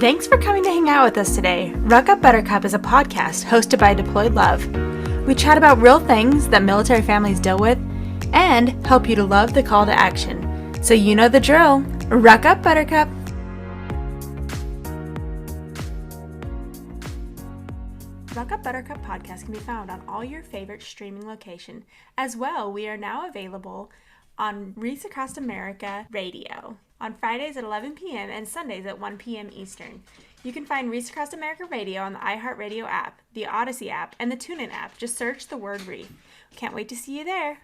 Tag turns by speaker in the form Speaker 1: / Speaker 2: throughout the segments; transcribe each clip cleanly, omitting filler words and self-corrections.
Speaker 1: Thanks for coming to hang out with us today. Ruck, Buttercup is a podcast hosted by Deployed Love. We chat about real things that military families deal with and help you to love the call to action. So you know the drill. Ruck, Buttercup. Ruck, Buttercup podcast can be found on all your favorite streaming locations. As well, we are now available on Reach Across America Radio on Fridays at 11 p.m. and Sundays at 1 p.m. Eastern. You can find Reach Across America Radio on the iHeartRadio app, the Odyssey app, and the TuneIn app. Just search the word Reef. Can't wait to see you there.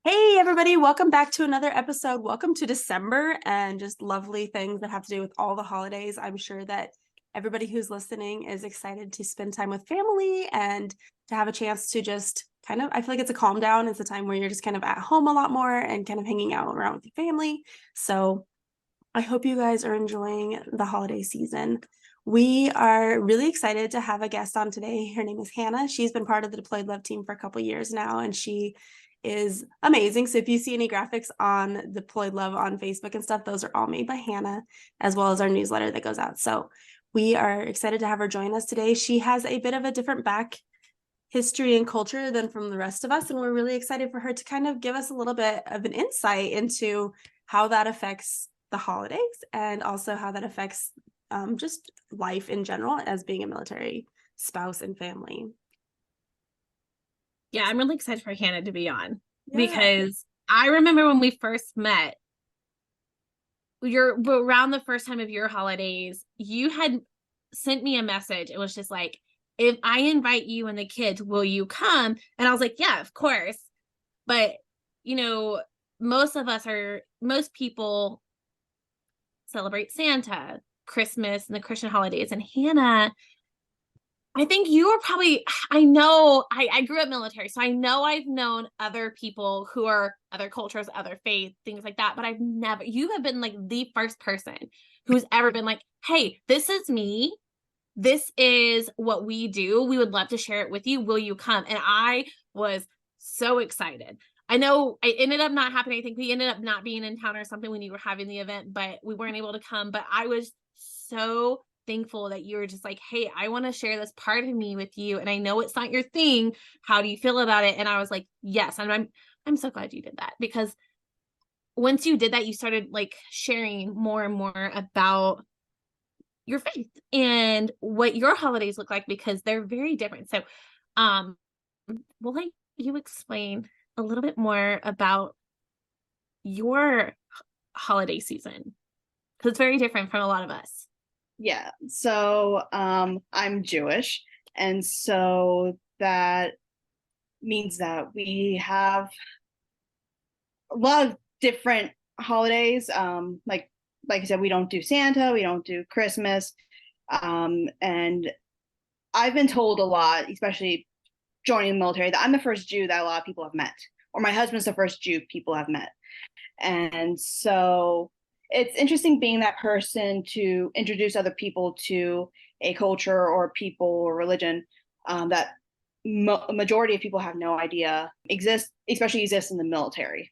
Speaker 1: Hey everybody, welcome back to another episode. Welcome to December and just lovely things that have to do with all the holidays. I'm sure that everybody who's listening is excited to spend time with family and to have a chance to just I feel like it's a calm down. It's a time where you're just kind of at home a lot more and kind of hanging out around with your family. So I hope you guys are enjoying the holiday season. We are really excited to have a guest on today. Her name is Hannah. She's been part of the Deployed Love team for a couple years now, and she is amazing. So if you see any graphics on Deployed Love on Facebook and stuff, those are all made by Hannah, as well as our newsletter that goes out. So we are excited to have her join us today. She has a bit of a different history and culture than from the rest of us, and we're really excited for her to kind of give us a little bit of an insight into how that affects the holidays and also how that affects just life in general as being a military spouse and family.
Speaker 2: Yeah, I'm really excited for Hannah to be on because I remember when we first met, around the first time of your holidays, you had sent me a message. It was just like, if I invite you and the kids, will you come? And I was like, yeah, of course. But, most people celebrate Santa, Christmas, and the Christian holidays. And Hannah, I think you are probably, I grew up military, so I know I've known other people who are other cultures, other faith, things like that. But you have been like the first person who's ever been like, hey, this is me. This is what we do. We would love to share it with you. Will you come? And I was so excited. I know it ended up not happening. I think we ended up not being in town or something when you were having the event, but we weren't able to come. But I was so thankful that you were just like, hey, I want to share this part of me with you. And I know it's not your thing. How do you feel about it? And I was like, yes. And I'm so glad you did that, because once you did that, you started like sharing more and more about your faith and what your holidays look like, because they're very different. So we'll let you explain a little bit more about your holiday season, because it's very different from a lot of us.
Speaker 3: Yeah, so I'm Jewish, and so that means that we have a lot of different holidays. Like I said, we don't do Santa, we don't do Christmas. And I've been told a lot, especially joining the military, that I'm the first Jew that a lot of people have met, or my husband's the first Jew people have met. And so it's interesting being that person to introduce other people to a culture or people or religion that a majority of people have no idea exists in the military.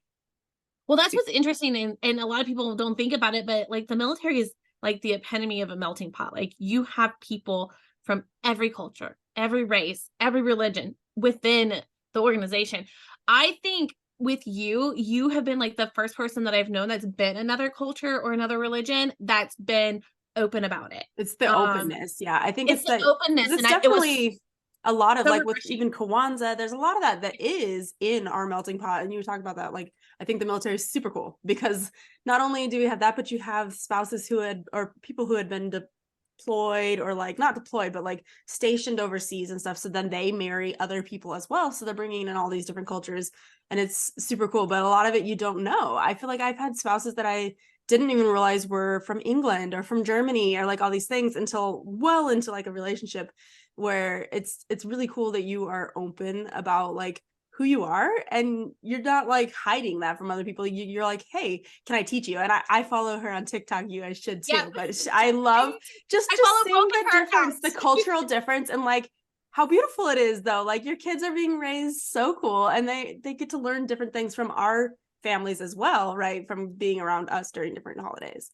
Speaker 2: Well, that's what's interesting, and a lot of people don't think about it, but like the military is like the epitome of a melting pot. Like you have people from every culture, every race, every religion within the organization. I think with you have been like the first person that I've known that's been another culture or another religion that's been open about it.
Speaker 1: It's the openness. Yeah, I think
Speaker 2: it's the openness.
Speaker 1: It's definitely a lot of like with even Kwanzaa, there's a lot of that is in our melting pot. And you were talking about that. Like, I think the military is super cool because not only do we have that, but you have spouses or people who had been deployed or like not deployed, but like stationed overseas and stuff. So then they marry other people as well. So they're bringing in all these different cultures and it's super cool. But a lot of it you don't know. I feel like I've had spouses that I didn't even realize were from England or from Germany or like all these things until well into like a relationship where it's really cool that you are open about like who you are and you're not like hiding that from other people. You're like, hey, can I teach you? And I follow her on TikTok. You guys should too. Yeah. But I love just seeing the difference, the cultural difference, and like how beautiful it is though. Like your kids are being raised so cool and they get to learn different things from our families as well, right? From being around us during different holidays.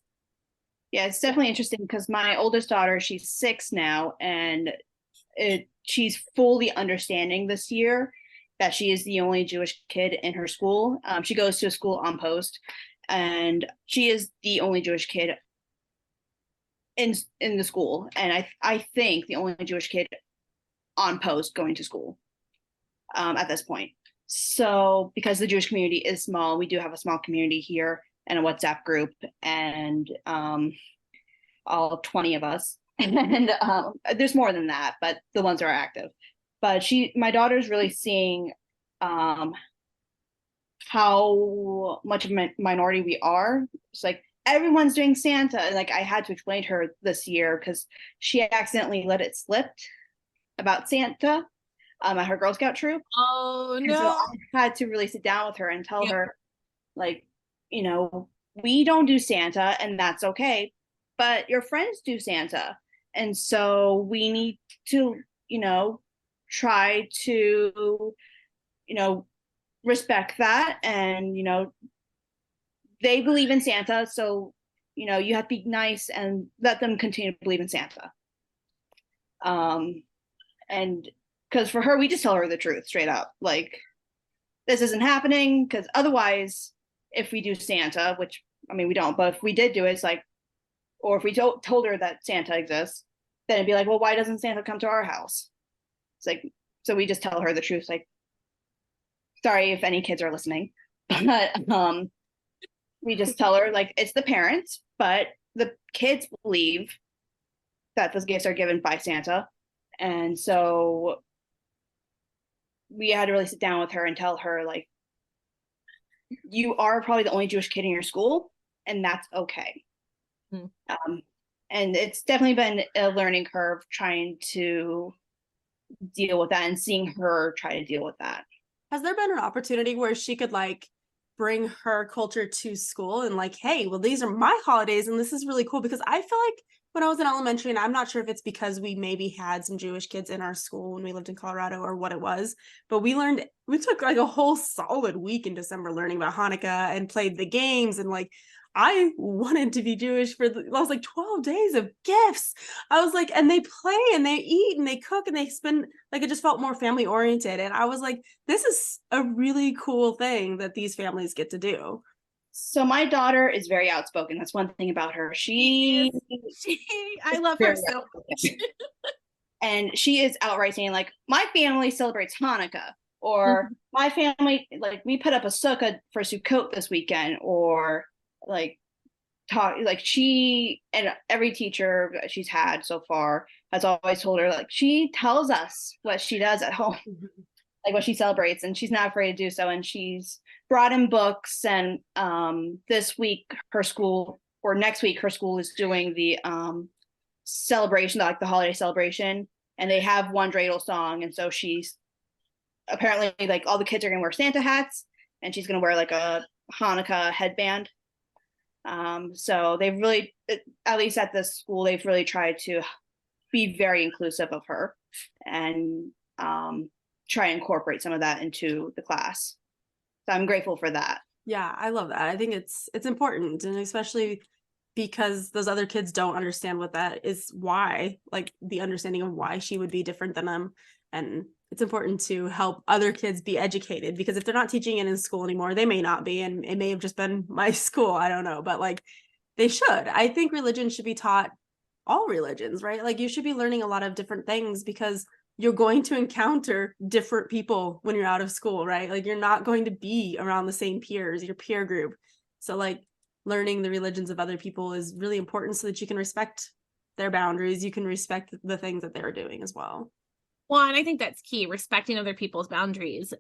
Speaker 3: Yeah, it's definitely interesting because my oldest daughter, she's 6 now, and she's fully understanding this year that she is the only Jewish kid in her school. She goes to a school on post, and she is the only Jewish kid in the school, and I think the only Jewish kid on post going to school at this point. So because the Jewish community is small, we do have a small community here and a WhatsApp group, and all 20 of us. And there's more than that, but the ones that are active. But my daughter's really seeing how much of a minority we are. It's like everyone's doing Santa. And like I had to explain to her this year because she accidentally let it slip about Santa at her Girl Scout troop.
Speaker 2: Oh
Speaker 3: And so
Speaker 2: no.
Speaker 3: I had to really sit down with her and tell
Speaker 2: Yep.
Speaker 3: her, like, we don't do Santa, and that's okay, but your friends do Santa. And so we need to, try to, respect that. And, they believe in Santa. So, you have to be nice and let them continue to believe in Santa. And because for her, we just tell her the truth straight up. Like, this isn't happening, because otherwise, if we do Santa, which I mean we don't, but if we did do it, it's like, or if we told her that Santa exists, then it'd be like, well, why doesn't Santa come to our house? It's like, so we just tell her the truth. Like, sorry if any kids are listening, but we just tell her like it's the parents, but the kids believe that those gifts are given by Santa, and so we had to really sit down with her and tell her, like, you are probably the only Jewish kid in your school, and that's okay. And it's definitely been a learning curve trying to deal with that and seeing her try to deal with that.
Speaker 1: Has there been an opportunity where she could like bring her culture to school and like, hey, well, these are my holidays and this is really cool? Because I feel like when I was in elementary, and I'm not sure if it's because we maybe had some Jewish kids in our school when we lived in Colorado or what it was, but we took like a whole solid week in December learning about Hanukkah and played the games, and like I wanted to be Jewish I was like 12 days of gifts. I was like, and they play and they eat and they cook and they spend, like, it just felt more family oriented. And I was like, this is a really cool thing that these families get to do.
Speaker 3: So my daughter is very outspoken. That's one thing about her.
Speaker 2: I love her so much.
Speaker 3: And she is outright saying, like, my family celebrates Hanukkah, or my family, like, we put up a sukkah for Sukkot this weekend, or like she, and every teacher she's had so far has always told her, like, she tells us what she does at home, like what she celebrates, and she's not afraid to do so. And she's brought in books, and this week her school, or next week her school, is doing the celebration, like the holiday celebration, and they have one dreidel song. And so she's apparently, like, all the kids are gonna wear Santa hats, and she's gonna wear like a Hanukkah headband. So they've really, at least at this school, they've really tried to be very inclusive of her and try and incorporate some of that into the class. So I'm grateful for that.
Speaker 1: Yeah, I love that. I think it's important, and especially because those other kids don't understand what that is, why, like the understanding of why she would be different than them. And it's important to help other kids be educated, because if they're not teaching it in school anymore, they may not be, and it may have just been my school, I don't know, but like they should. I think religion should be taught, all religions, right? Like you should be learning a lot of different things, because you're going to encounter different people when you're out of school, right? Like you're not going to be around the same peers, your peer group. So like learning the religions of other people is really important so that you can respect their boundaries, you can respect the things that they're doing as well.
Speaker 2: Well, and I think that's key, respecting other people's boundaries.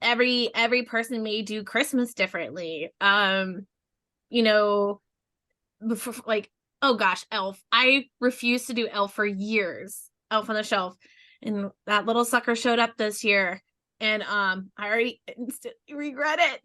Speaker 2: Every person may do Christmas differently. Like, oh gosh, Elf. I refused to do Elf for years. Elf on the Shelf. And that little sucker showed up this year. And I already instantly regret it.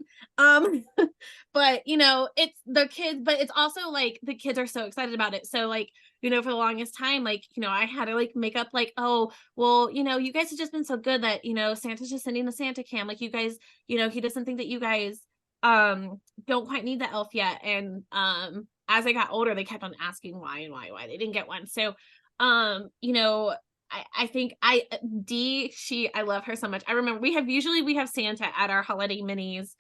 Speaker 2: But it's the kids, but it's also like the kids are so excited about it. So like, for the longest time, like, I had to like make up like, oh, well, you guys have just been so good that, Santa's just sending a Santa cam. Like you guys, he doesn't think that you guys don't quite need the elf yet. And as I got older, they kept on asking why they didn't get one. So you know, I think I love her so much. I remember we have Santa at our holiday minis,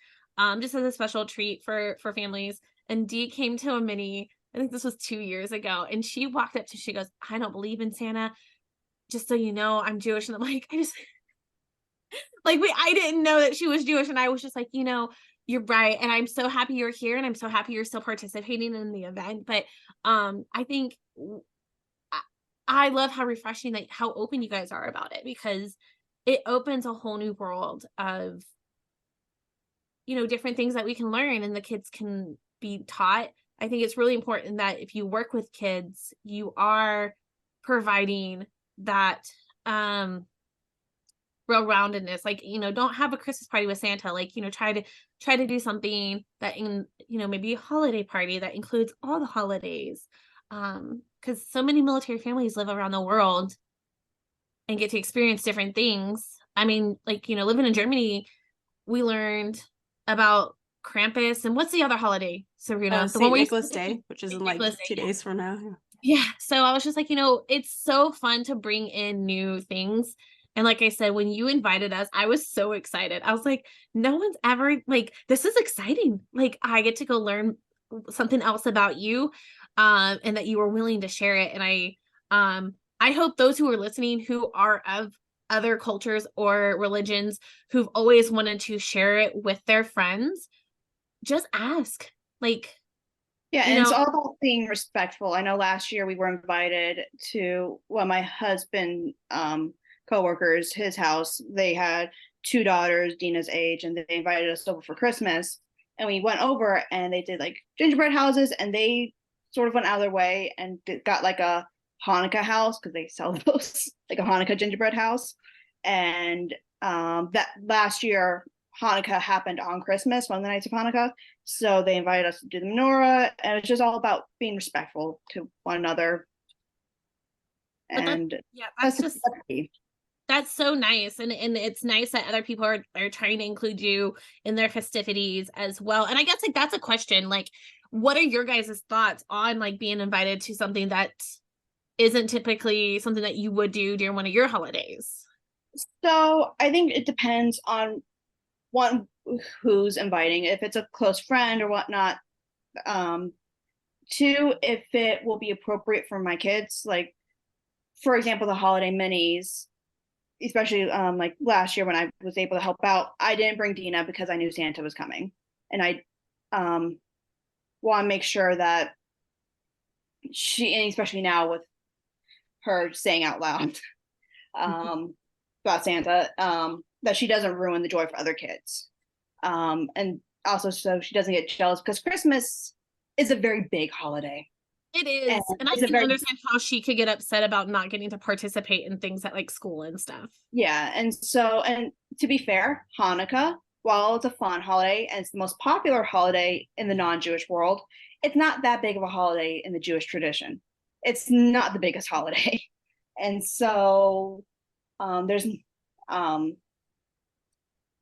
Speaker 2: just as a special treat for families. And Dee came to a mini, I think this was 2 years ago, and she walked up to, she goes, "I don't believe in Santa. Just so you know, I'm Jewish." And I'm like, I didn't know that she was Jewish. And I was just like, you're right. And I'm so happy you're here. And I'm so happy you're still participating in the event. But I think I love how refreshing, how open you guys are about it, because it opens a whole new world of, different things that we can learn and the kids can be taught. I think it's really important that if you work with kids, you are providing that well-roundedness. Don't have a Christmas party with Santa. Try to do something that maybe a holiday party that includes all the holidays. Because so many military families live around the world and get to experience different things. I mean, living in Germany, we learned about Krampus, and what's the other holiday, Sabrina? The
Speaker 1: St. Nicholas Day, which is in like 2 days from now.
Speaker 2: Yeah. So I was just like, it's so fun to bring in new things. And like I said, when you invited us, I was so excited. I was like, no one's ever, this is exciting. I get to go learn something else about you, and that you were willing to share it. And I hope those who are listening, who are of other cultures or religions, who've always wanted to share it with their friends, just ask.
Speaker 3: Yeah, and it's all about being respectful. I know last year we were invited to my husband coworkers, his house. They had 2 daughters, Dina's age, and they invited us over for Christmas. And we went over and they did gingerbread houses, and they sort of went out of their way and got a Hanukkah house, because they sell those, a Hanukkah gingerbread house. And that last year Hanukkah happened on Christmas, one of the nights of Hanukkah. So they invited us to do the menorah, and it's just all about being respectful to one another. And
Speaker 2: that's so nice. And it's nice that other people are trying to include you in their festivities as well. And I guess that's a question, what are your guys' thoughts on being invited to something that isn't typically something that you would do during one of your holidays?
Speaker 3: So I think it depends on one, who's inviting, if it's a close friend or whatnot. 2, if it will be appropriate for my kids. For example, the holiday minis, especially last year when I was able to help out, I didn't bring Dina because I knew Santa was coming, and I want to make sure that she, and especially now with her saying out loud about Santa, that she doesn't ruin the joy for other kids, and also so she doesn't get jealous, because Christmas is a very big holiday.
Speaker 2: It is. And I can understand how she could get upset about not getting to participate in things at school and stuff.
Speaker 3: Yeah. And to be fair, Hanukkah, while it's a fun holiday and it's the most popular holiday in the non-Jewish world, it's not that big of a holiday in the Jewish tradition. It's not the biggest holiday. And so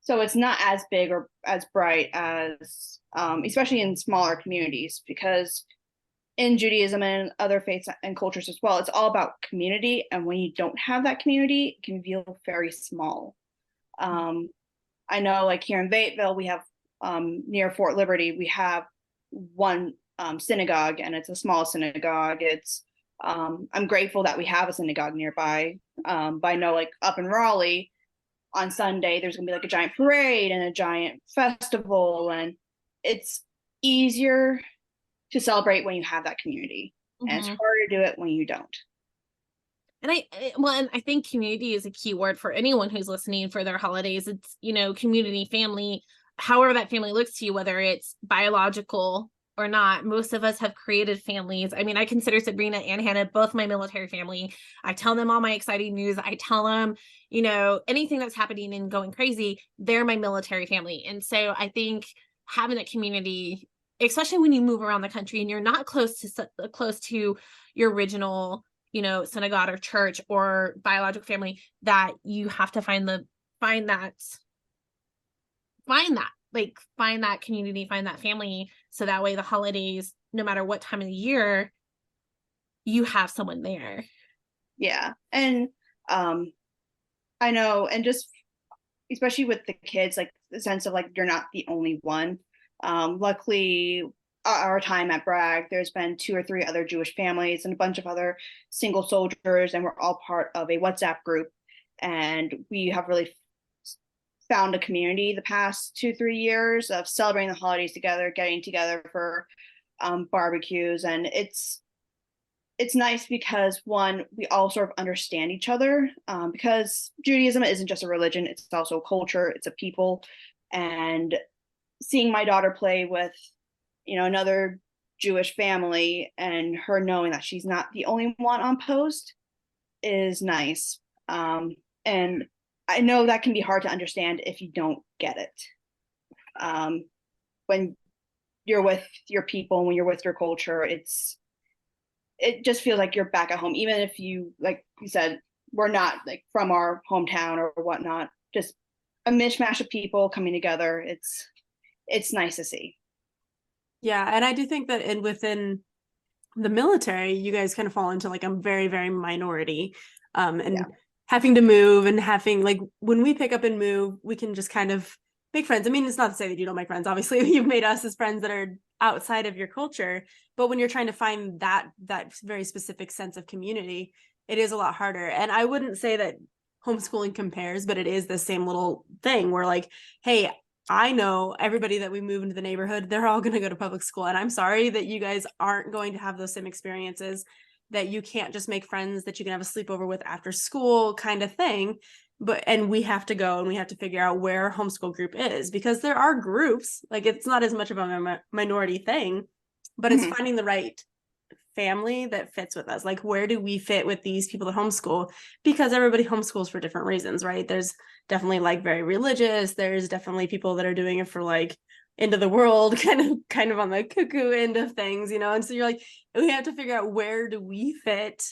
Speaker 3: so it's not as big or as bright as, especially in smaller communities, because in Judaism and other faiths and cultures as well, it's all about community. And when you don't have that community, it can feel very small. I know here in Fayetteville, we have near Fort Liberty, we have one synagogue, and it's a small synagogue. It's I'm grateful that we have a synagogue nearby. But I know up in Raleigh on Sunday, there's gonna be a giant parade and a giant festival, and it's easier to celebrate when you have that community. Mm-hmm. And it's harder to do it when you don't.
Speaker 2: And I think community is a key word for anyone who's listening for their holidays. It's, community, family, however that family looks to you, whether it's biological or not. Most of us have created families. I mean, I consider Sabrina and Hannah both my military family. I tell them all my exciting news. I tell them, anything that's happening and going crazy, they're my military family. And so I think having that community, especially when you move around the country and you're not close to your original, synagogue or church or biological family, that you have to find that like find that community, find that family, so that way the holidays, no matter what time of the year, you have someone there.
Speaker 3: Yeah. And I know, and just especially with the kids, like the sense of like you're not the only one. Luckily, our time at Bragg, there's been 2 or 3 other Jewish families and a bunch of other single soldiers, and we're all part of a WhatsApp group. And we have really found a community the past 2, 3 years of celebrating the holidays together, getting together for barbecues, and it's nice because one, we all sort of understand each other, because Judaism isn't just a religion, it's also a culture, it's a people. And seeing my daughter play with, another Jewish family and her knowing that she's not the only one on post is nice. And I know that can be hard to understand if you don't get it. When you're with your people, when you're with your culture, it just feels like you're back at home, even if you, like you said, we're not like from our hometown or whatnot. Just a mishmash of people coming together. It's nice to see.
Speaker 1: Yeah, and I do think that within the military, you guys kind of fall into like a very, very minority. And
Speaker 3: Yeah.
Speaker 1: having to move and having like when we pick up and move, we can just kind of make friends. I mean, it's not to say that you don't make friends. Obviously, you've made us as friends that are outside of your culture. But when you're trying to find that very specific sense of community, it is a lot harder. And I wouldn't say that homeschooling compares, but it is the same little thing where like, hey, I know everybody that we move into the neighborhood, they're all going to go to public school. And I'm sorry that you guys aren't going to have those same experiences, that you can't just make friends that you can have a sleepover with after school kind of thing. And we have to go and we have to figure out where our homeschool group is, because there are groups, like it's not as much of a minority thing, but it's finding the right family that fits with us. Like, where do we fit with these people that homeschool? Because everybody homeschools for different reasons, right? There's definitely like very religious. There's definitely people that are doing it for like end of the world, kind of on the cuckoo end of things, And so you're like, we have to figure out where do we fit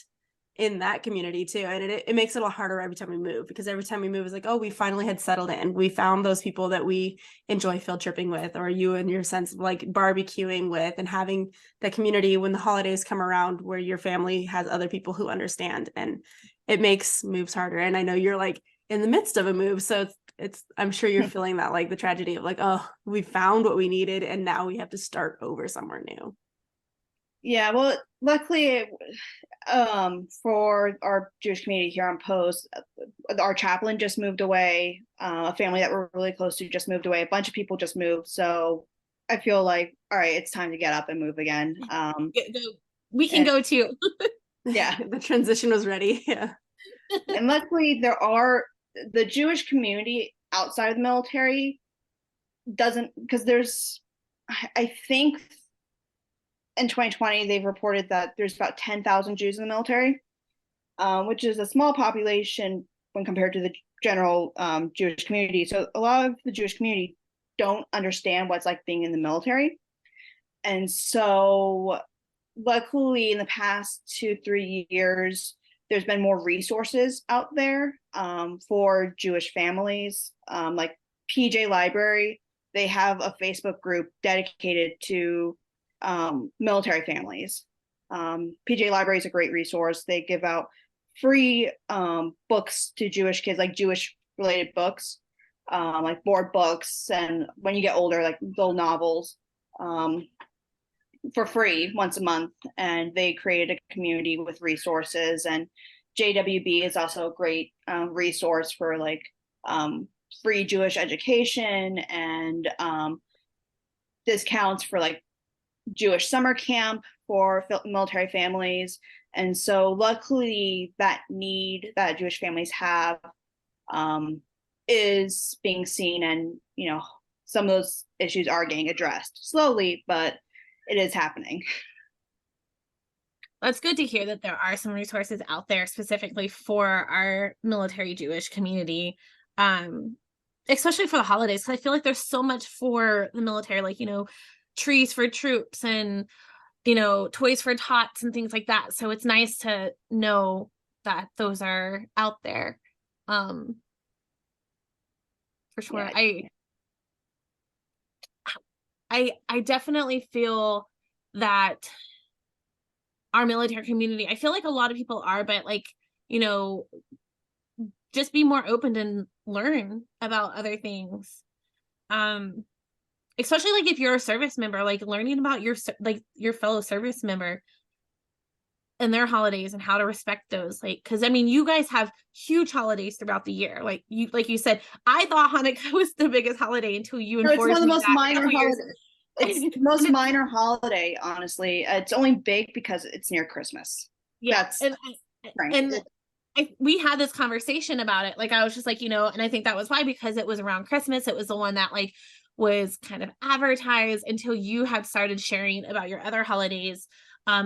Speaker 1: in that community too. And it makes it a lot harder every time we move, because every time we move is like, oh, we finally had settled in. We found those people that we enjoy field tripping with, or you in your sense of like barbecuing with, and having that community when the holidays come around where your family has other people who understand, and it makes moves harder. And I know you're like in the midst of a move, so it's I'm sure you're feeling that, like the tragedy of like, oh, we found what we needed and now we have to start over somewhere new.
Speaker 3: Yeah, well, luckily, for our Jewish community here on post, our chaplain just moved away. A family that we're really close to just moved away. A bunch of people just moved. So I feel like, all right, it's time to get up and move again.
Speaker 2: We can go too.
Speaker 3: Yeah.
Speaker 1: The transition was ready. Yeah.
Speaker 3: And luckily, the Jewish community outside of the military doesn't, because I think in 2020, they've reported that there's about 10,000 Jews in the military, which is a small population when compared to the general Jewish community. So a lot of the Jewish community don't understand what's like being in the military. And so luckily in the past 2, 3 years, there's been more resources out there for Jewish families. Like PJ Library, they have a Facebook group dedicated to military families. PJ Library is a great resource. They give out free books to Jewish kids, like Jewish related books, like board books, and when you get older, like little novels, for free once a month. And they created a community with resources. And JWB is also a great resource for like free Jewish education and discounts for like Jewish summer camp for military families. And so luckily that need that Jewish families have is being seen, and some of those issues are getting addressed slowly, but it is happening.
Speaker 2: That's good to hear that there are some resources out there specifically for our military Jewish community, especially for the holidays, because I feel like there's so much for the military, like trees for troops and toys for tots and things like that. So it's nice to know that those are out there, for sure. I definitely feel that our military community, I feel like a lot of people are, but like, you know, just be more open and learn about other things. Um, Especially like if you're a service member, like learning about your fellow service member and their holidays and how to respect those. Like, because I mean, you guys have huge holidays throughout the year. Like you said, I thought Hanukkah was the biggest holiday until you
Speaker 3: No, it's one
Speaker 2: informed
Speaker 3: of the
Speaker 2: me
Speaker 3: most
Speaker 2: that a
Speaker 3: minor
Speaker 2: couple years.
Speaker 3: holidays. It's the most minor holiday, honestly. It's only big because it's near Christmas.
Speaker 2: Yeah,
Speaker 3: That's right.
Speaker 2: and we had this conversation about it. Like I was just like, and I think that was why, because it was around Christmas. It was the one that like was kind of advertised until you had started sharing about your other holidays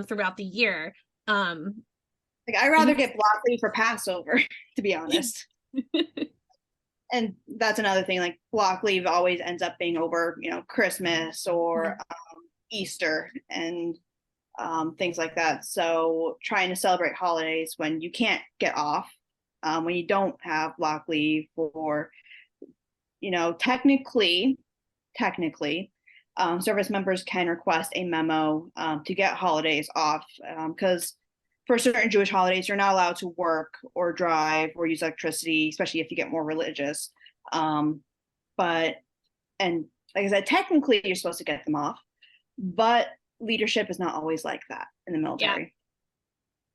Speaker 2: throughout the year.
Speaker 3: Like I'd rather get broccoli for Passover, to be honest. And that's another thing. Like block leave always ends up being over, Christmas or Easter and things like that. So trying to celebrate holidays when you can't get off, when you don't have block leave, or technically, service members can request a memo to get holidays off, because for certain Jewish holidays, you're not allowed to work or drive or use electricity, especially if you get more religious. But, and like I said, technically you're supposed to get them off, but leadership is not always like that in the military.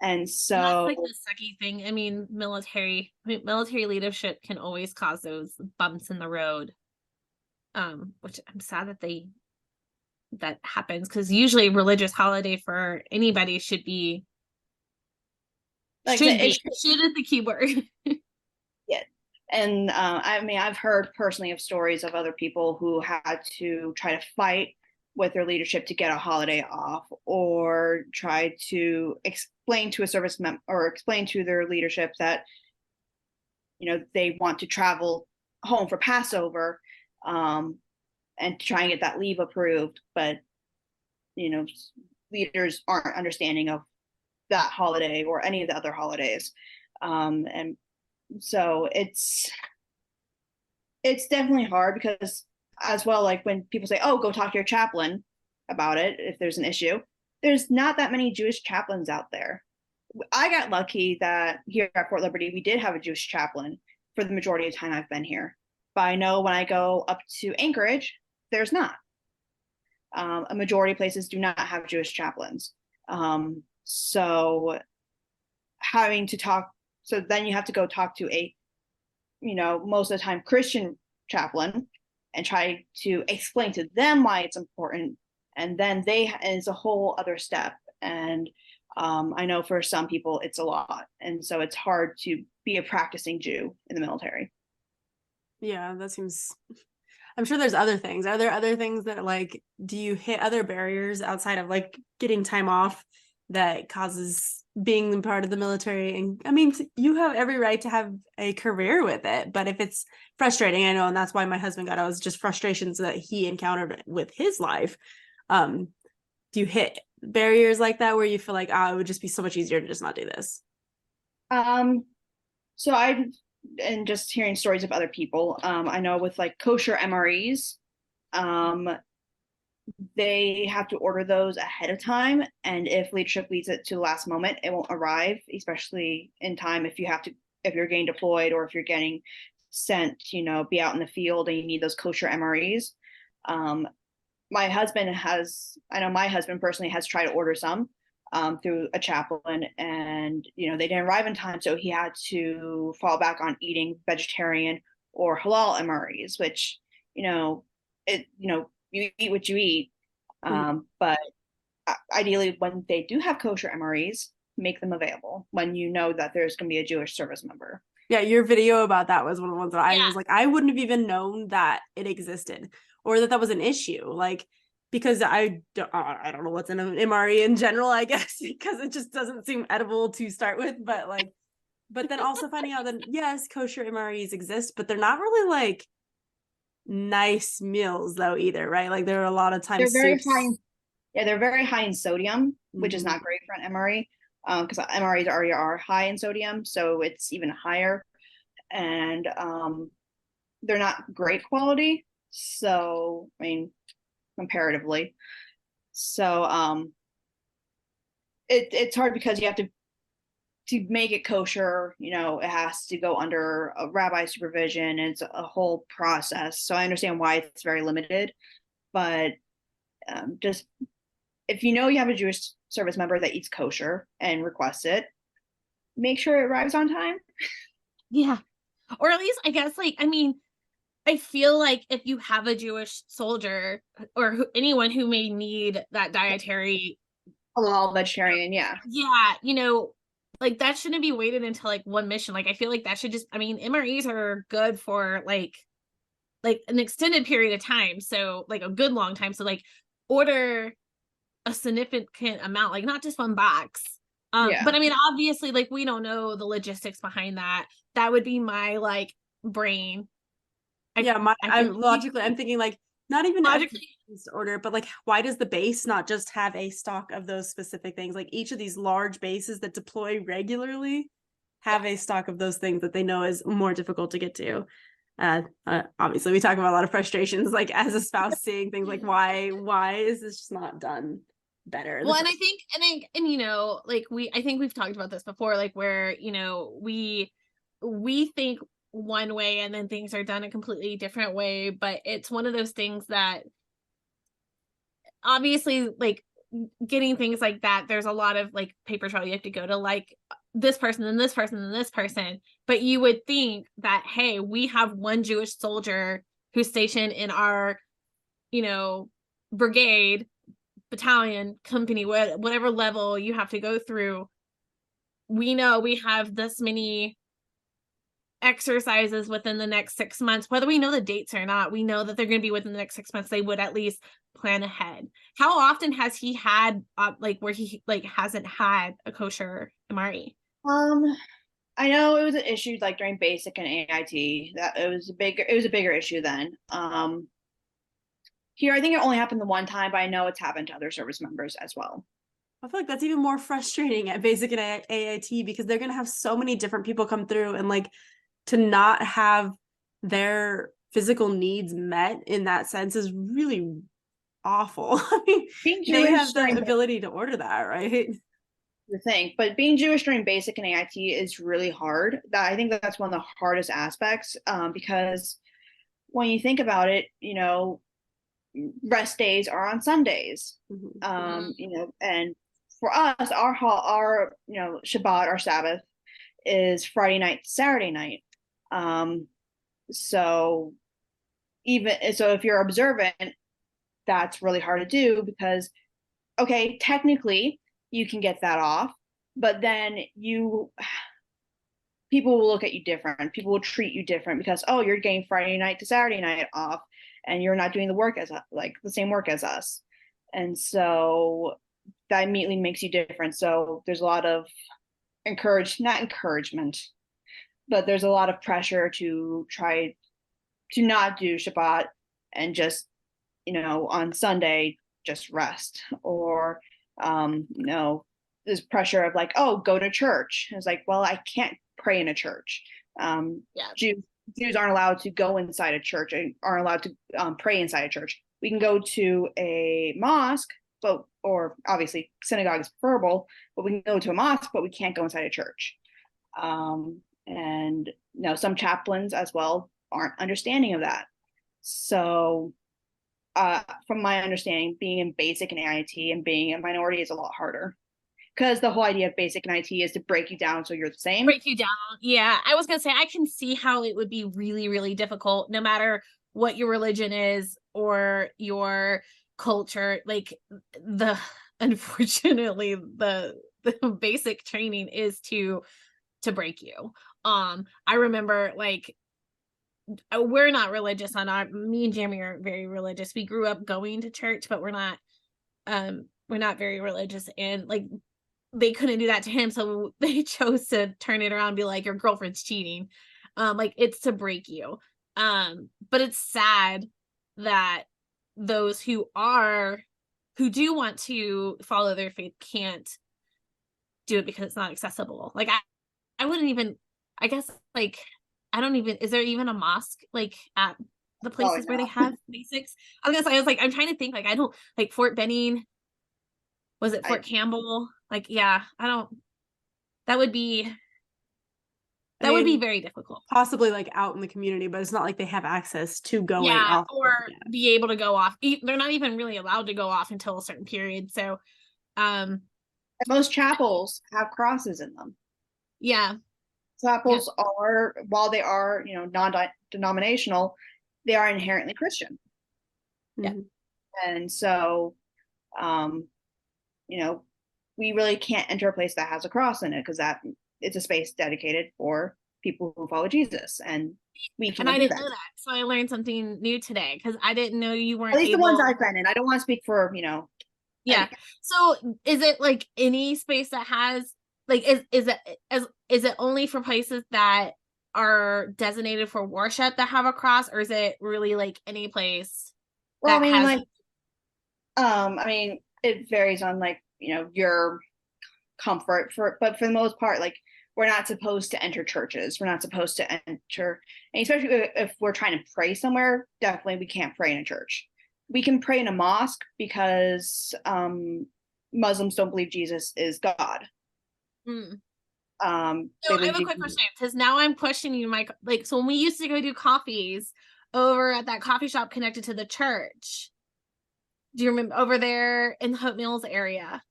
Speaker 3: Yeah. And so
Speaker 2: that's like the sucky thing. I mean, military leadership can always cause those bumps in the road. Which I'm sad that happens, because usually religious holiday for anybody should be
Speaker 3: like
Speaker 2: should is the key word.
Speaker 3: Yeah. And I mean, I've heard personally of stories of other people who had to try to fight with their leadership to get a holiday off, or try to explain to a service member or explain to their leadership that they want to travel home for Passover, and try and get that leave approved, but leaders aren't understanding of that holiday or any of the other holidays, and so it's definitely hard, because as well, like when people say, oh, go talk to your chaplain about it if there's an issue, there's not that many Jewish chaplains out there. I got lucky that here at Fort Liberty we did have a Jewish chaplain for the majority of the time I've been here, but I know when I go up to Anchorage, there's not. A majority of places do not have Jewish chaplains, so having to talk, so then you have to go talk to a most of the time Christian chaplain and try to explain to them why it's important, and then it's a whole other step. And I know for some people it's a lot, and so it's hard to be a practicing Jew in the military.
Speaker 1: Yeah, that seems, I'm sure there's other things. Are there other things that, like, do you hit other barriers outside of like getting time off that causes being part of the military? And I mean, you have every right to have a career with it, but if it's frustrating, I know, and that's why my husband got out, was just frustrations that he encountered with his life. Do you hit barriers like that where you feel like, it would just be so much easier to just not do this?
Speaker 3: So and just hearing stories of other people, I know with like kosher MREs, they have to order those ahead of time, and if leadership leaves it to the last moment, it won't arrive, especially in time if you're getting deployed, or if you're getting sent, be out in the field and you need those kosher MREs. My husband personally has tried to order some through a chaplain, and they didn't arrive in time, so he had to fall back on eating vegetarian or halal MREs, which you eat what you eat. But ideally, when they do have kosher MREs, make them available when you know that there's going to be a Jewish service member.
Speaker 1: Yeah, your video about that was one of the ones that I was like, I wouldn't have even known that it existed, or that was an issue. Like, because I don't know what's in an MRE in general, I guess, because it just doesn't seem edible to start with. But then also finding out that yes, kosher MREs exist, but they're not really like nice meals though either, right? Like there are a lot of times
Speaker 3: they're very high in sodium, which is not great for an MRE, because MREs already are high in sodium, so it's even higher, and they're not great quality. So I mean, comparatively. So it's hard because you have to make it kosher, it has to go under a rabbi supervision. It's a whole process. So I understand why it's very limited, but just if you have a Jewish service member that eats kosher and requests it, make sure it arrives on time.
Speaker 2: Yeah. Or at least, I guess, like, I mean, I feel like if you have a Jewish soldier or anyone who may need that dietary,
Speaker 3: All vegetarian, yeah.
Speaker 2: yeah, like that shouldn't be waited until like one mission. Like I feel like that should just, I mean, MREs are good for like an extended period of time. So like a good long time. So like order a significant amount, like not just one box.
Speaker 3: Yeah.
Speaker 2: But I mean, obviously, like we don't know the logistics behind that. That would be my like brain.
Speaker 1: I'm thinking like not even
Speaker 2: logically
Speaker 1: order, but like why does the base not just have a stock of those specific things? Like each of these large bases that deploy regularly have a stock of those things that they know is more difficult to get to. Obviously we talk about a lot of frustrations, like as a spouse seeing things like why is this just not done better?
Speaker 2: Well, and I think like I think we've talked about this before, like where we think one way and then things are done a completely different way, but it's one of those things that obviously like getting things like that, there's a lot of like paper trail you have to go to, like this person and this person and this person. But you would think that, hey, we have one Jewish soldier who's stationed in our brigade, battalion, company, whatever level you have to go through. We know we have this many exercises within the next 6 months, whether we know the dates or not. We know that they're going to be within the next 6 months. They would at least plan ahead. How often has he had like where he like hasn't had a kosher MRE?
Speaker 3: I know it was an issue like during basic and AIT, that it was a bigger issue then. Here I think it only happened the one time, but I know it's happened to other service members as well.
Speaker 1: I feel like that's even more frustrating at basic and AIT because they're going to have so many different people come through, and like to not have their physical needs met in that sense is really awful. I mean, they have the ability to order that, right?
Speaker 3: The thing, but being Jewish during basic and AIT is really hard. I think that's one of the hardest aspects, because when you think about it, rest days are on Sundays. And for us, our Shabbat, our Sabbath, is Friday night, Saturday night. So if you're observant, that's really hard to do because, okay, technically you can get that off, but then people will look at you different. People will treat you different because, oh, you're getting Friday night to Saturday night off and you're not doing the work as like the same work as us. And so that immediately makes you different. So there's a lot of not encouragement, but there's a lot of pressure to try to not do Shabbat and just, on Sunday, just rest. Or, there's pressure of like, oh, go to church. It's like, well, I can't pray in a church. Jews aren't allowed to go inside a church, aren't allowed to pray inside a church. We can go to a mosque, or obviously synagogue is preferable, but we can go to a mosque, but we can't go inside a church. And some chaplains as well aren't understanding of that. So from my understanding, being in basic and AIT and being a minority is a lot harder, because the whole idea of basic and IT is to break you down so you're the same.
Speaker 2: Break you down. Yeah, I was gonna say I can see how it would be really, really difficult, no matter what your religion is or your culture. Like unfortunately, the basic training is to break you. I remember like we're not religious me and Jamie are very religious. We grew up going to church, but we're not very religious, and like they couldn't do that to him, so they chose to turn it around and be like, your girlfriend's cheating. Like it's to break you. But it's sad that those who do want to follow their faith can't do it because it's not accessible. Like I wouldn't even, I guess, like I don't even, is there even a mosque like at the
Speaker 3: Oh,
Speaker 2: places where they have basics. I was gonna say, I was like, I'm trying to think, like, I don't like Fort Benning. Was it Fort Campbell? Like, yeah, I don't. That would be very difficult.
Speaker 1: Possibly like out in the community, but it's not like they have access to going off.
Speaker 2: Or be able to go off. They're not even really allowed to go off until a certain period. So,
Speaker 3: most chapels have crosses in them.
Speaker 2: yeah.
Speaker 3: Chapels are, while they are, non-denominational, they are inherently Christian.
Speaker 2: Yeah.
Speaker 3: And so, we really can't enter a place that has a cross in it because that it's a space dedicated for people who follow Jesus, and we can't.
Speaker 2: And I
Speaker 3: do
Speaker 2: didn't know that, so I learned something new today because I didn't know you weren't.
Speaker 3: At least the ones I've been in. I don't want to speak for
Speaker 2: Yeah.
Speaker 3: anything.
Speaker 2: So is it like any space that has like is it only for places that are designated for worship that have a cross, or is it really like any place?
Speaker 3: Well, it varies on your comfort but for the most part, like, we're not supposed to enter churches. We're not supposed to enter, and especially if we're trying to pray somewhere, definitely we can't pray in a church. We can pray in a mosque because Muslims don't believe Jesus is God.
Speaker 2: So
Speaker 3: I
Speaker 2: have a quick question, because now I'm questioning you, Mike. Like, so when we used to go do coffees over at that coffee shop connected to the church, do you remember over there in the Hope Mills area?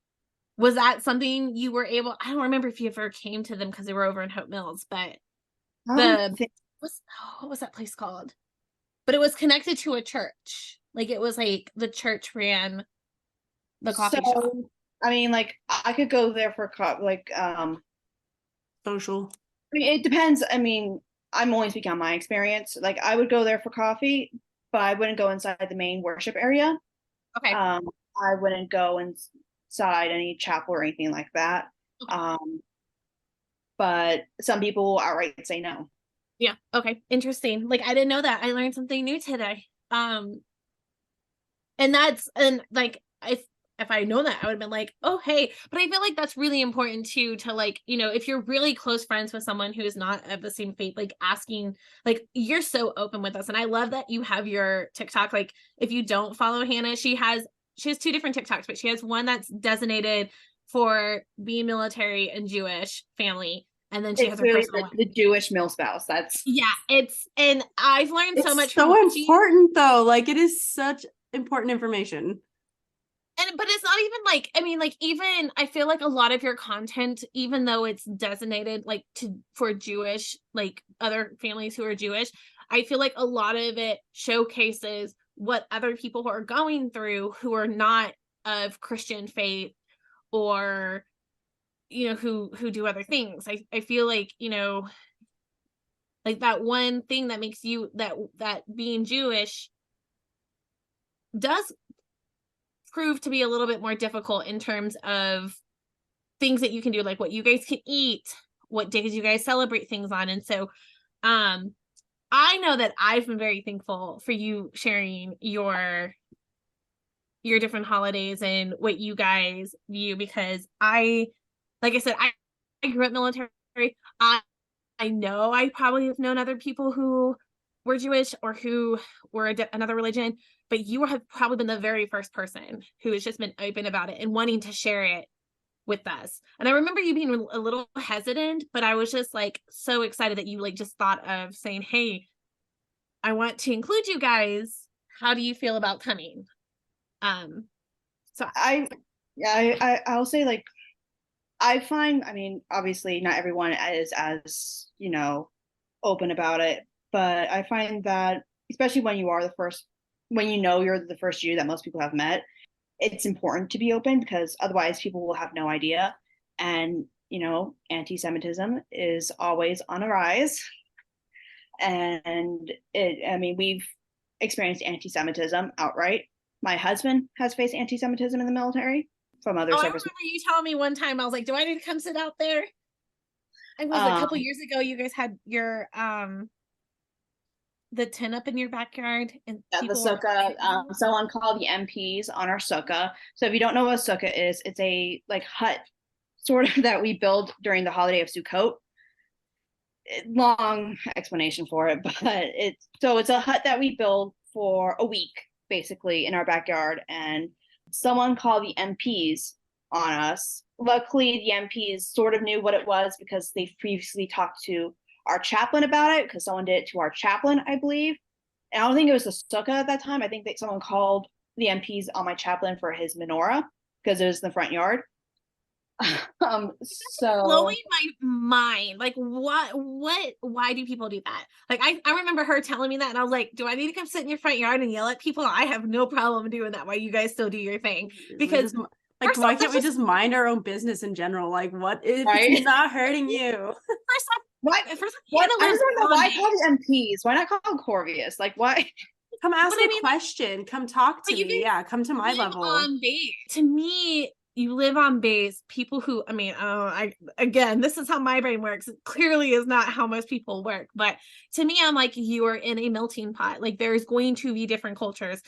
Speaker 2: Was that something you were able? I don't remember if you ever came to them because they were over in Hope Mills, but what was that place called? But it was connected to a church. Like, it was like the church ran the coffee shop.
Speaker 3: I mean, like, I could go there for
Speaker 1: social.
Speaker 3: I mean, it depends. I mean, I'm only speaking on my experience. Like, I would go there for coffee, but I wouldn't go inside the main worship area.
Speaker 2: Okay.
Speaker 3: I wouldn't go inside any chapel or anything like that. Okay. But some people will outright say no.
Speaker 2: Yeah. Okay. Interesting. Like, I didn't know that. I learned something new today. And like, if I know that, I would have been like, oh, hey. But I feel like that's really important too, to like, if you're really close friends with someone who is not of the same faith, like asking, like, you're so open with us. And I love that you have your TikTok. Like, if you don't follow Hannah, she has 2 different TikToks, but she has one that's designated for being military and Jewish family. And then she has her personal one.
Speaker 3: The Jewish mill spouse.
Speaker 2: And I've learned so much.
Speaker 1: It's so important though. Like, it is such important information.
Speaker 2: But it's not even like, I mean, like, even I feel like a lot of your content, even though it's designated like for Jewish, like other families who are Jewish, I feel like a lot of it showcases what other people who are going through who are not of Christian faith, or who do other things. I feel like, like that one thing that makes you that being Jewish does prove to be a little bit more difficult in terms of things that you can do, like what you guys can eat, what days you guys celebrate things on. And so I know that I've been very thankful for you sharing your different holidays and what you guys view, because like I said, I grew up military. I know I probably have known other people who were Jewish or who were another religion, but you have probably been the very first person who has just been open about it and wanting to share it with us. And I remember you being a little hesitant, but I was just like so excited that you like just thought of saying, hey, I want to include you guys. How do you feel about coming? So
Speaker 3: I'll say, like, I find, I mean, obviously not everyone is as, open about it, but I find that especially when you're the first Jew that most people have met, it's important to be open, because otherwise people will have no idea. And, anti-Semitism is always on a rise. And we've experienced anti-Semitism outright. My husband has faced anti-Semitism in the military from other services.
Speaker 2: I remember you telling me one time, I was like, do I need to come sit out there? It was a couple years ago, you guys had your the tent up in your backyard, and
Speaker 3: the sukkah. Someone called the MPs on our sukkah. So if you don't know what a sukkah is, it's a like hut sort of that we build during the holiday of Sukkot. long explanation for it, but it's a hut that we build for a week basically in our backyard, and someone called the MPs on us. Luckily, the MPs sort of knew what it was because they previously talked to our chaplain about it, because someone did it to our chaplain, I believe. And I don't think it was the sukkah at that time. I think that someone called the MPs on my chaplain for his menorah because it was in the front yard. So
Speaker 2: Blowing my mind. Like, why do people do that? Like, I remember her telling me that, and I was like, do I need to come sit in your front yard and yell at people? I have no problem doing that while you guys still do your thing. Because
Speaker 1: like, why can't we just mind our own business in general? Like, what if it's not hurting you?
Speaker 2: First off,
Speaker 3: why? What? I just don't know why call the MPs. Why not call Corvius? Like, why?
Speaker 1: Come ask a question. Come talk to me. Yeah, come to my level.
Speaker 2: On base. To me, you live on base. People who, I mean, again, this is how my brain works. It clearly is not how most people work. But to me, I'm like, you are in a melting pot. Like, there's going to be different cultures.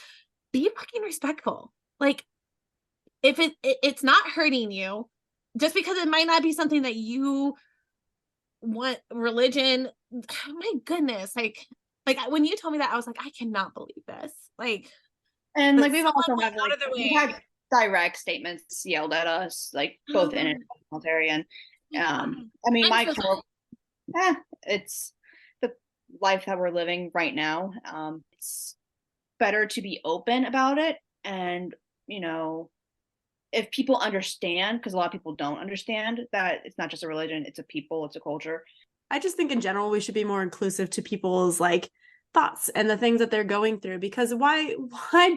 Speaker 2: Be fucking respectful. Like, if it's not hurting you, just because it might not be something that you want, religion, oh my goodness, like when you told me that, I was like, I cannot believe this. Like,
Speaker 3: and like we've also had like we've had direct statements yelled at us, like both in and military, and I mean, my core, it's the life that we're living right now. It's better to be open about it, and you know, if people understand, because a lot of people don't understand that it's not just a religion, it's a people, it's a culture.
Speaker 1: I just think in general we should be more inclusive to people's like thoughts and the things that they're going through, because why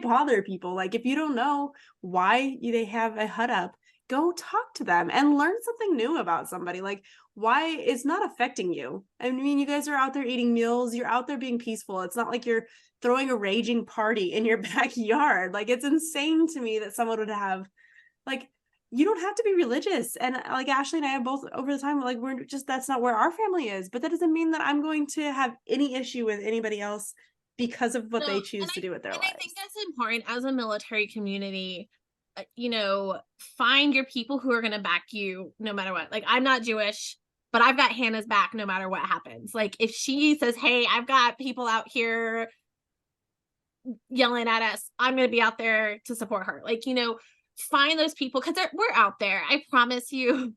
Speaker 1: bother people? Like, if you don't know why they have a hut up, go talk to them and learn something new about somebody. Like, why it's not affecting you. I mean, you guys are out there eating meals, you're out there being peaceful. It's not like you're throwing a raging party in your backyard. Like, it's insane to me that someone would have, like, you don't have to be religious. And like Ashley and I have both over the time, like, we're just, that's not where our family is. But that doesn't mean that I'm going to have any issue with anybody else because of what they choose to do with their lives.
Speaker 2: I think that's important as a military community. You know, find your people who are going to back you no matter what. Like, I'm not Jewish, but I've got Hannah's back no matter what happens. Like, if she says, hey, I've got people out here yelling at us, I'm going to be out there to support her. Like, you know, find those people, because we're out there. I promise you.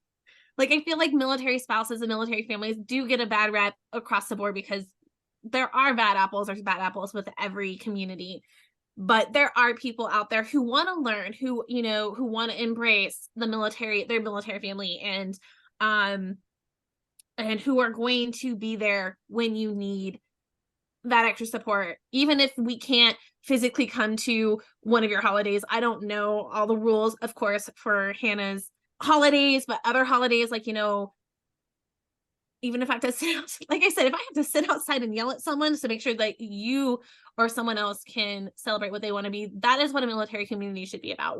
Speaker 2: Like, I feel like military spouses and military families do get a bad rep across the board, because there are bad apples. There's bad apples with every community. But there are people out there who want to learn, who, you know, who want to embrace the military, their military family, and who are going to be there when you need that extra support, even if we can't physically come to one of your holidays. I don't know all the rules, of course, for Hannah's holidays, but other holidays, like, you know, even if I have to sit out, like I said, if I have to sit outside and yell at someone to make sure that you or someone else can celebrate what they want to be, that is what a military community should be about.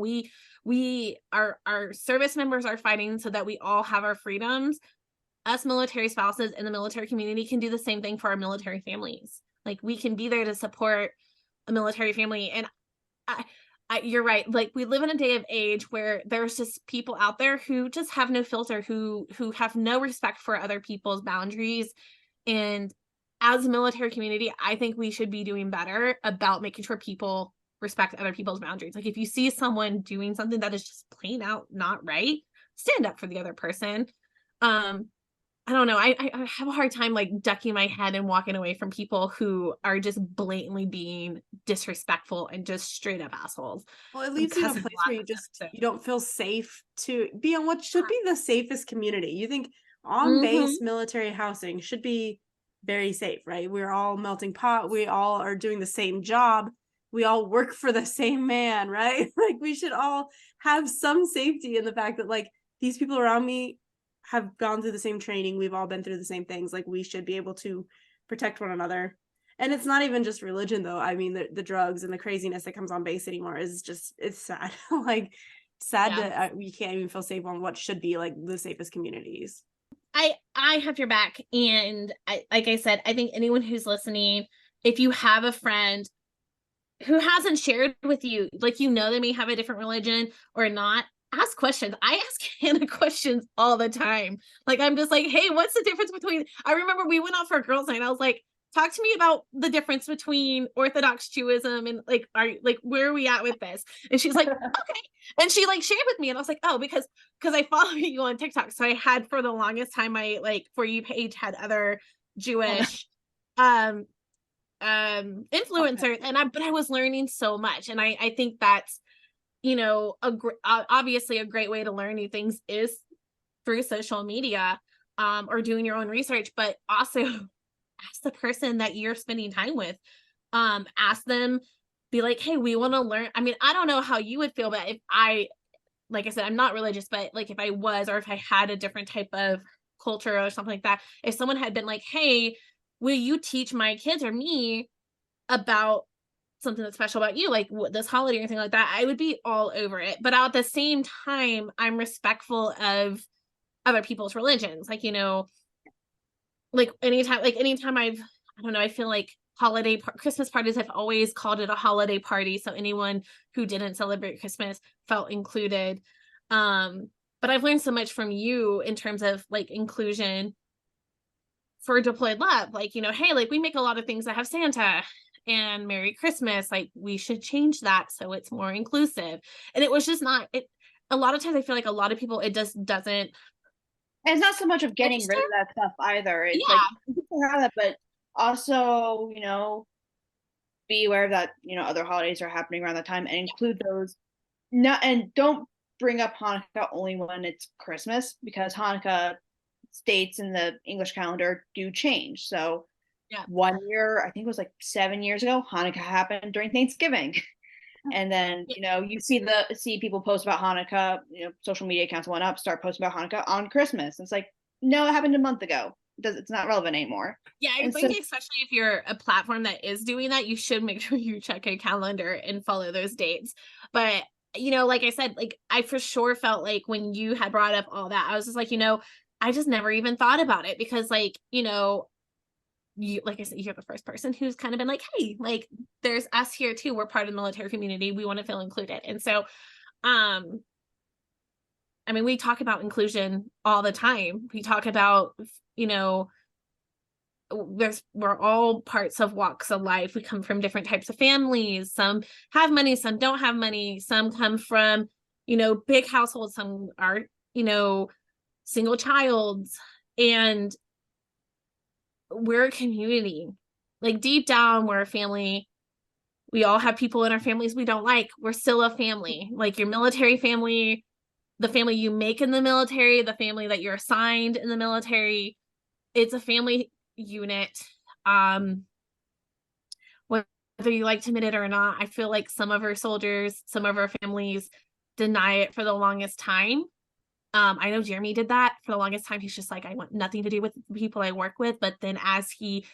Speaker 2: Our service members are fighting so that we all have our freedoms. Us military spouses in the military community can do the same thing for our military families. Like, we can be there to support a military family. And you're right. Like, we live in a day of age where there's just people out there who just have no filter, who have no respect for other people's boundaries. And as a military community, I think we should be doing better about making sure people respect other people's boundaries. Like, if you see someone doing something that is just plain out not right, stand up for the other person. I don't know. I have a hard time like ducking my head and walking away from people who are just blatantly being disrespectful and just straight up assholes.
Speaker 1: Well, it leaves you in a place where you don't feel safe to be on what should be the safest community. You think on base military housing should be very safe, right? We're all melting pot. We all are doing the same job. We all work for the same man, right? Like, we should all have some safety in the fact that, like, these people around me have gone through the same training. We've all been through the same things. Like, we should be able to protect one another. And it's not even just religion, though. I mean, the drugs and the craziness that comes on base anymore is just, it's sad. Like, sad that we can't even feel safe on what should be like the safest communities.
Speaker 2: I have your back. And like I said, I think anyone who's listening, if you have a friend who hasn't shared with you, like, you know, they may have a different religion or not, ask questions. I ask Hannah questions all the time. Like, I'm just like, hey, what's the difference between, I remember we went out for a girls' night. I was like, talk to me about the difference between Orthodox Judaism and like, where are we at with this? And she's like, okay. And she like shared with me, and I was like, oh, because I follow you on TikTok. So I had, for the longest time, my like For You page had other Jewish um influencers, and I was learning so much. And I think that's, you know, obviously a great way to learn new things is through social media, or doing your own research, but also ask the person that you're spending time with. Ask them, be like, hey, we want to learn. I mean, I don't know how you would feel, but if I, like I said, I'm not religious, but like if I was, or if I had a different type of culture or something like that, if someone had been like, hey, will you teach my kids or me about something that's special about you, like this holiday or anything like that, I would be all over it. But at the same time, I'm respectful of other people's religions. Like, you know, like anytime I don't know, I feel like Christmas parties, I've always called it a holiday party. So anyone who didn't celebrate Christmas felt included. But I've learned so much from you in terms of like inclusion for deployed love. Like, you know, hey, like we make a lot of things that have Santa and Merry Christmas. Like we should change that so it's more inclusive. And it was just not it. A lot of times I feel like a lot of people, it just doesn't.
Speaker 3: And it's not so much of getting
Speaker 2: Register?
Speaker 3: rid of that stuff either. It's like
Speaker 2: Yeah.
Speaker 3: people have that, but also, you know, be aware that, you know, other holidays are happening around that time and include those. Not, and don't bring up Hanukkah only when it's Christmas, because Hanukkah dates in the English calendar do change. So
Speaker 2: Yeah.
Speaker 3: one year, I think it was like 7 years ago, Hanukkah happened during Thanksgiving. And then,
Speaker 2: Yeah.
Speaker 3: you know, you see people post about Hanukkah, you know, social media accounts went up, start posting about Hanukkah on Christmas. It's like, no, it happened a month ago. It's not relevant anymore.
Speaker 2: Yeah, I
Speaker 3: And so,
Speaker 2: think especially if you're a platform that is doing that, you should make sure you check a calendar and follow those dates. But, you know, like I said, like I for sure felt like when you had brought up all that, I was just like, you know, I just never even thought about it because, like, you know, you, like I said, you're the first person who's kind of been like, hey, like there's us here too. We're part of the military community. We want to feel included. And so, um, I mean, we talk about inclusion all the time. We talk about, you know, we're all parts of walks of life. We come from different types of families. Some have money, some don't have money. Some come from, you know, big households. Some are, you know, single childs. And we're a community. Like deep down, we're a family. We all have people in our families we don't like. We're still a family. Like your military family, the family you make in the military, the family that you're assigned in the military. It's a family unit. Um, whether you like to admit it or not, I feel like some of our soldiers, some of our families deny it for the longest time. I know Jeremy did that for the longest time. He's just like, I want nothing to do with the people I work with. But then as he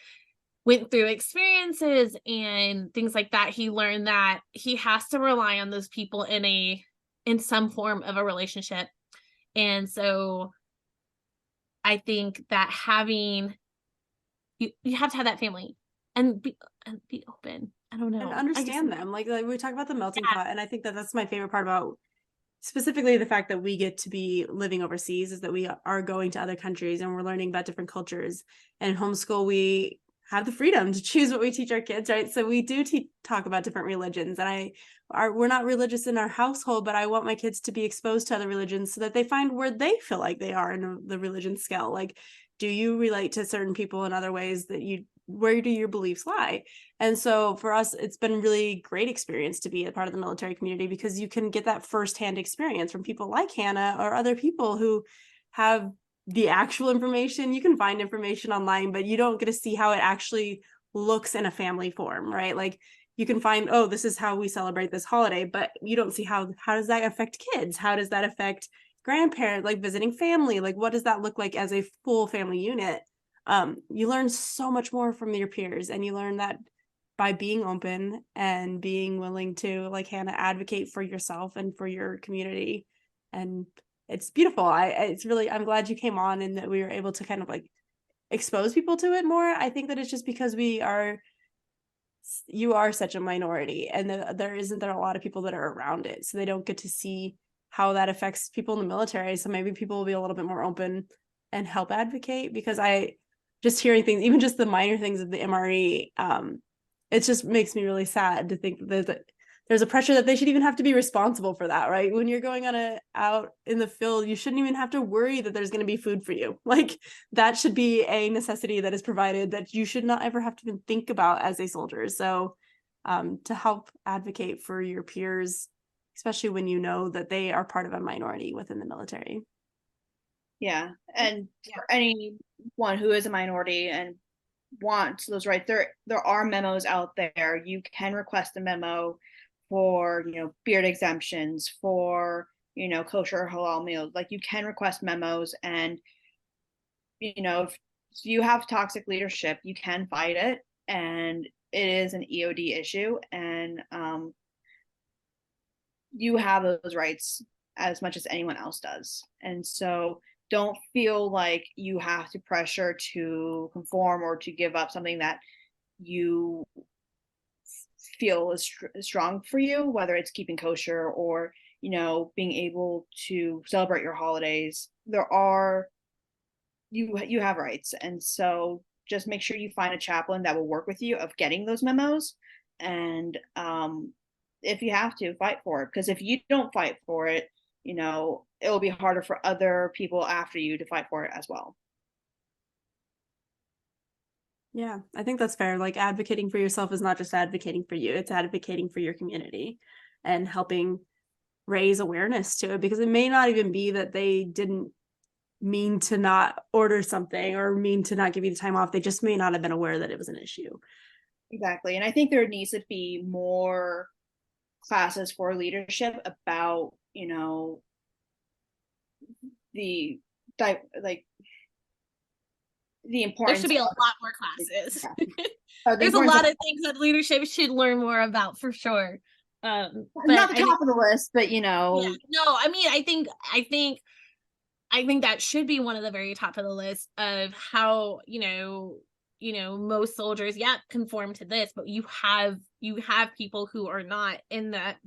Speaker 2: went through experiences and things like that, he learned that he has to rely on those people in some form of a relationship. And so I think that you have to have that family and be open. I don't know.
Speaker 1: And understand them. Like we talk about the melting pot, and I think that that's my favorite part about specifically the fact that we get to be living overseas, is that we are going to other countries and we're learning about different cultures. And in homeschool, we have the freedom to choose what we teach our kids, right? So we do talk about different religions, and we're not religious in our household, but I want my kids to be exposed to other religions so that they find where they feel like they are in the religion scale. Like, do you relate to certain people in other ways where do your beliefs lie? And so for us, it's been really great experience to be a part of the military community, because you can get that firsthand experience from people like Hannah or other people who have the actual information. You can find information online, but you don't get to see how it actually looks in a family form, right? Like you can find, oh, this is how we celebrate this holiday, but you don't see how does that affect kids? How does that affect grandparents, like visiting family? Like what does that look like as a full family unit? You learn so much more from your peers, and you learn that by being open and being willing to, like Hannah, advocate for yourself and for your community. And it's beautiful. I'm glad you came on and that we were able to kind of like expose people to it more. I think that it's just because you are such a minority, and there isn't a lot of people that are around it, so they don't get to see
Speaker 4: how that affects people in the military. So maybe people will be a little bit more open and help advocate, because I just hearing things, even just the minor things of the MRE, it just makes me really sad to think that there's a pressure that they should even have to be responsible for that, right? When you're going out in the field, you shouldn't even have to worry that there's going to be food for you. Like, that should be a necessity that is provided that you should not ever have to even think about as a soldier. So to help advocate for your peers, especially when you know that they are part of a minority within the military.
Speaker 3: Yeah. And for anyone who is a minority and wants those rights, there are memos out there. You can request a memo for, beard exemptions, for, kosher or halal meals. Like, you can request memos, and if you have toxic leadership, you can fight it, and it is an EOD issue, and you have those rights as much as anyone else does. And so don't feel like you have to pressure to conform or to give up something that you feel is strong for you, whether it's keeping kosher or, being able to celebrate your holidays. You have rights. And so just make sure you find a chaplain that will work with you of getting those memos. And if you have to, fight for it, because if you don't fight for it, it will be harder for other people after you to fight for it as well.
Speaker 4: Yeah, I think that's fair. Like, advocating for yourself is not just advocating for you, it's advocating for your community and helping raise awareness to it, because it may not even be that they didn't mean to not order something or mean to not give you the time off. They just may not have been aware that it was an issue.
Speaker 3: Exactly. And I think there needs to be more classes for leadership about, the importance.
Speaker 2: There should be a lot more classes.
Speaker 3: Yeah.
Speaker 2: There's a lot of things that leadership should learn more about, for sure.
Speaker 3: But not the top of the list, but
Speaker 2: Yeah, no, I mean, I think that should be one of the very top of the list of how, most soldiers, conform to this, but you have people who are not in that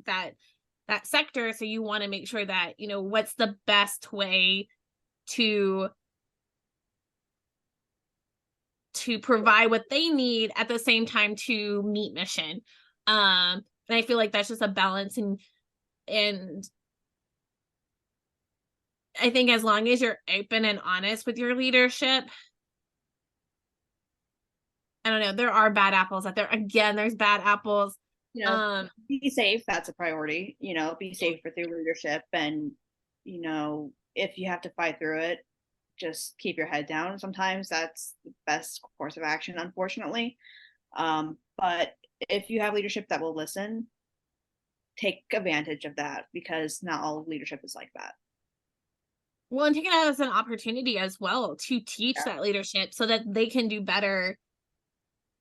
Speaker 2: sector. So you want to make sure that, what's the best way to provide what they need at the same time to meet mission. And I feel like that's just a balance, and I think as long as you're open and honest with your leadership, I don't know, there are bad apples out there. Again, there's bad apples.
Speaker 3: Be safe. That's a priority. Be safe with your leadership, and if you have to fight through it, just keep your head down. Sometimes that's the best course of action, unfortunately. But if you have leadership that will listen, take advantage of that, because not all leadership is like that.
Speaker 2: Well, and take it as an opportunity as well to teach that leadership so that they can do better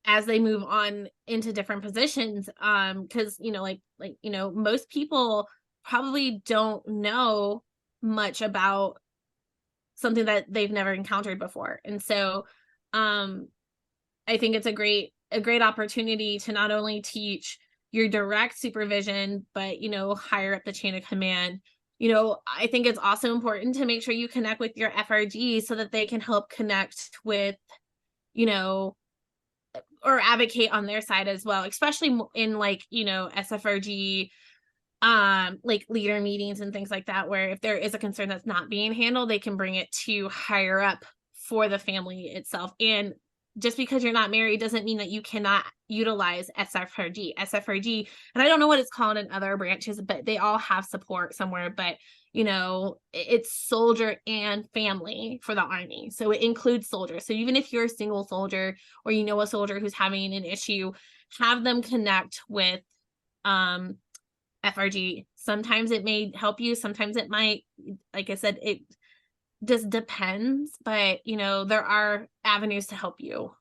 Speaker 2: as they move on into different positions. Because, most people probably don't know much about something that they've never encountered before. And so I think it's a great opportunity to not only teach your direct supervision, but, higher up the chain of command. I think it's also important to make sure you connect with your FRG so that they can help connect with, or advocate on their side as well, especially in SFRG, leader meetings and things like that, where if there is a concern that's not being handled, they can bring it to higher up for the family itself. And just because you're not married doesn't mean that you cannot utilize SFRG, and I don't know what it's called in other branches, but they all have support somewhere. But it's soldier and family for the Army, so it includes soldiers. So even if you're a single soldier or a soldier who's having an issue, have them connect with FRG. Sometimes it may help you, sometimes it might. Like I said, it just depends, but there are avenues to help you.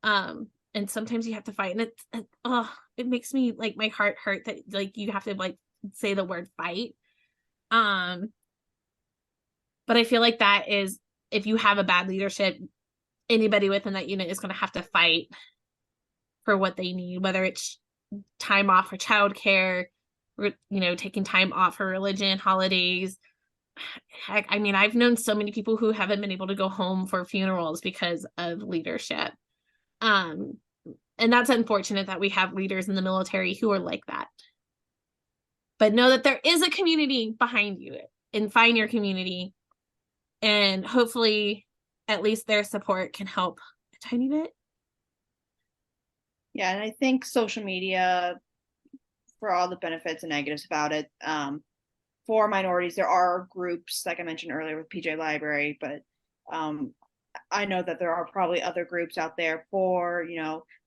Speaker 2: And sometimes you have to fight, and it makes me my heart hurt that you have to say the word fight. But I feel like that is, if you have a bad leadership, anybody within that unit is going to have to fight for what they need, whether it's time off for childcare, taking time off for religion, holidays. Heck, I mean, I've known so many people who haven't been able to go home for funerals because of leadership. And that's unfortunate that we have leaders in the military who are like that. But know that there is a community behind you, and find your community. And hopefully at least their support can help a tiny bit.
Speaker 3: Yeah, and I think social media, for all the benefits and negatives about it, for minorities, there are groups, like I mentioned earlier with PJ Library, but I know that there are probably other groups out there for,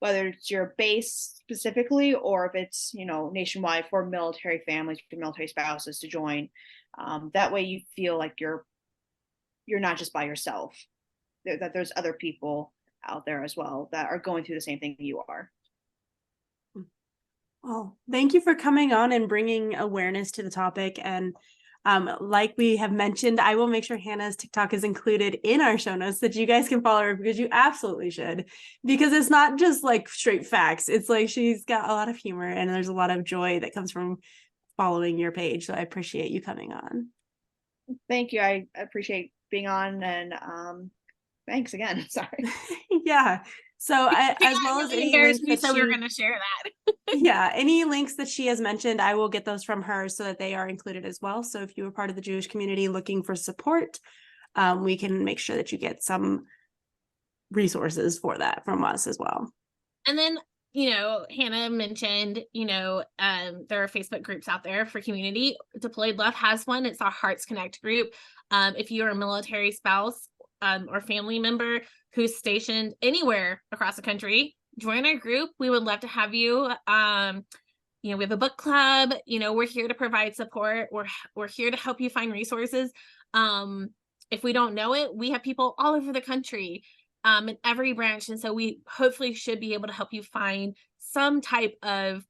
Speaker 3: whether it's your base specifically or if it's, nationwide, for military families, for military spouses to join. That way you feel like you're not just by yourself, that there's other people out there as well that are going through the same thing you are.
Speaker 4: Well, thank you for coming on and bringing awareness to the topic. And like we have mentioned, I will make sure Hannah's TikTok is included in our show notes so that you guys can follow her, because you absolutely should, because it's not just like straight facts. It's like she's got a lot of humor and there's a lot of joy that comes from following your page. So I appreciate you coming on.
Speaker 3: Thank you. I appreciate being on, and thanks again. Sorry.
Speaker 4: Yeah. So as well as any links
Speaker 2: we
Speaker 4: that
Speaker 2: said we were going to share that.
Speaker 4: Yeah, any links that she has mentioned, I will get those from her so that they are included as well. So if you are part of the Jewish community looking for support, we can make sure that you get some resources for that from us as well.
Speaker 2: And then, Hannah mentioned, there are Facebook groups out there for community. Deployed Love has one. It's our Hearts Connect group. If you're a military spouse or family member who's stationed anywhere across the country, join our group. We would love to have you. We have a book club. We're here to provide support. We're here to help you find resources. If we don't know it, we have people all over the country in every branch. And so we hopefully should be able to help you find some type of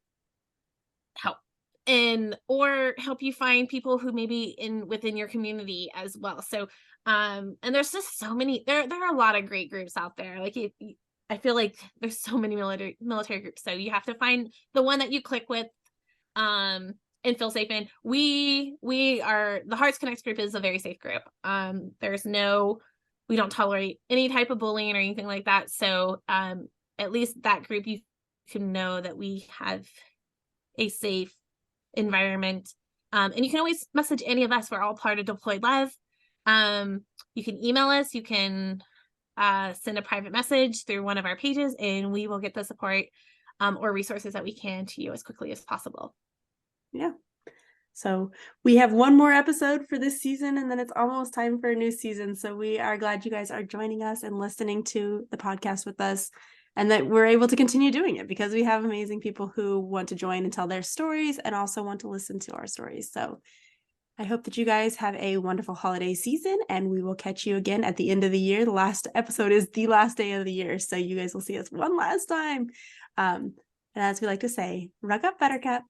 Speaker 2: help, or help you find people who may be within your community as well. So and there's just so many, there are a lot of great groups out there. Like I feel like there's so many military groups. So you have to find the one that you click with and feel safe in. We are, the Hearts Connect group is a very safe group. We don't tolerate any type of bullying or anything like that. So at least that group, you can know that we have a safe environment. And you can always message any of us. We're all part of Deployed Love. You can email us. You can send a private message through one of our pages, and we will get the support or resources that we can to you as quickly as possible.
Speaker 4: Yeah. So we have one more episode for this season, and then it's almost time for a new season. So we are glad you guys are joining us and listening to the podcast with us, and that we're able to continue doing it because we have amazing people who want to join and tell their stories and also want to listen to our stories. So I hope that you guys have a wonderful holiday season, and we will catch you again at the end of the year. The last episode is the last day of the year, so you guys will see us one last time. And as we like to say, Ruck up, Buttercup.